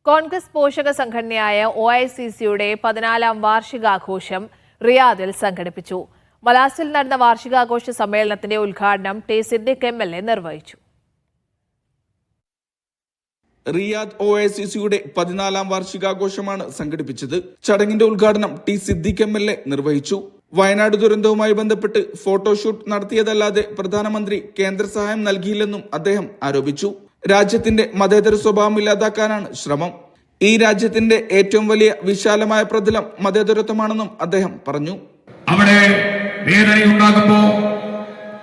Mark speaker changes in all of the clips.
Speaker 1: കോൺഗ്രസ് പോഷക സംഘടനയായ OICCയുടെ 14ാം വാർഷികാഘോഷം റിയാദിൽ സംഘടിപ്പിച്ചു. മലാസിൽ നടന്ന വാർഷികാഘോഷ സമ്മേളനത്തിന്റെ ഉദ്ഘാടനം ടി സിദ്ദിഖ് MLA നിർവഹിച്ചു.
Speaker 2: റിയാദ് OICCയുടെ 14ാം വാർഷികാഘോഷമാണ് സംഘടിപ്പിച്ചത്. ചടങ്ങിന്റെ ഉദ്ഘാടനം ടി സിദ്ദിഖ് MLA നിർവഹിച്ചു. വയനാട് ദുരന്തവുമായി ബന്ധപ്പെട്ട് ഫോട്ടോഷൂട്ട് നടത്തിയതല്ലാതെ പ്രധാനമന്ത്രി കേന്ദ്ര സഹായം നൽകിയില്ലെന്നും അദ്ദേഹം ആരോപിച്ചു. രാജ്യത്തിന്റെ മതേതര സ്വഭാവം ഇല്ലാതാക്കാനാണ് ശ്രമം. ഈ രാജ്യത്തിന്റെ ഏറ്റവും വലിയ വിശാലമായ പ്രതലം മതേതരത്വമാണെന്നും അദ്ദേഹം പറഞ്ഞു.
Speaker 3: അവിടെ വേദനയുണ്ടാകുമ്പോ,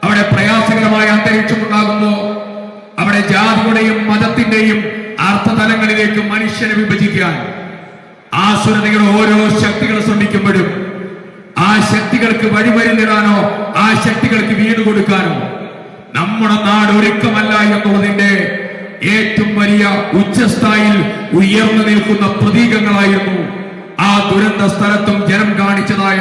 Speaker 3: അവിടെ പ്രയാസകരമായ അന്തരീക്ഷം ഉണ്ടാകുമ്പോ, അവിടെ ജാതിയുടെയും മതത്തിന്റെയും അർത്ഥതലങ്ങളിലേക്ക് മനുഷ്യനെ വിഭജിക്കാൻ ആസുരതയുടെ ഓരോ ശക്തികൾ ശ്രമിക്കുമ്പോഴും ആ ശക്തികൾക്ക് വഴിമരുന്നിടാനോ ആ ശക്തികൾക്ക് വീട് കൊടുക്കാനോ നമ്മുടെ നാട് ഒരുക്കമല്ല എന്നുള്ളതിന്റെ ഏറ്റവും വലിയ ഉച്ചസ്ഥായിൽ ഉയർന്നു നിൽക്കുന്ന പ്രതീകങ്ങളായിരുന്നു ആ ദുരന്ത സ്ഥലത്തും ജനം കാണിച്ചതായ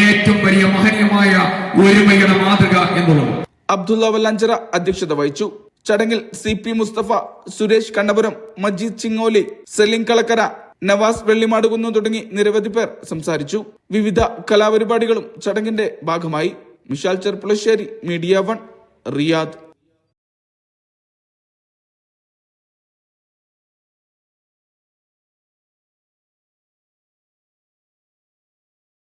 Speaker 3: ഏറ്റവും വലിയ മഹനീയമായ ഒരുമയുടെ മാതൃക എന്നുള്ളത്.
Speaker 2: അബ്ദുള്ള വല്ലാഞ്ചിറ അധ്യക്ഷത വഹിച്ചു. ചടങ്ങിൽ CP മുസ്തഫ, സുരേഷ് കണ്ണപുരം, മജീദ് ചിങ്ങോലി, സലീം കളക്കര, നവാസ് വെള്ളിമാടുകുന്നു തുടങ്ങി നിരവധി പേർ സംസാരിച്ചു. വിവിധ കലാപരിപാടികളും ചടങ്ങിന്റെ ഭാഗമായി. Mishal Cherpulassery, media 1, Riyadh.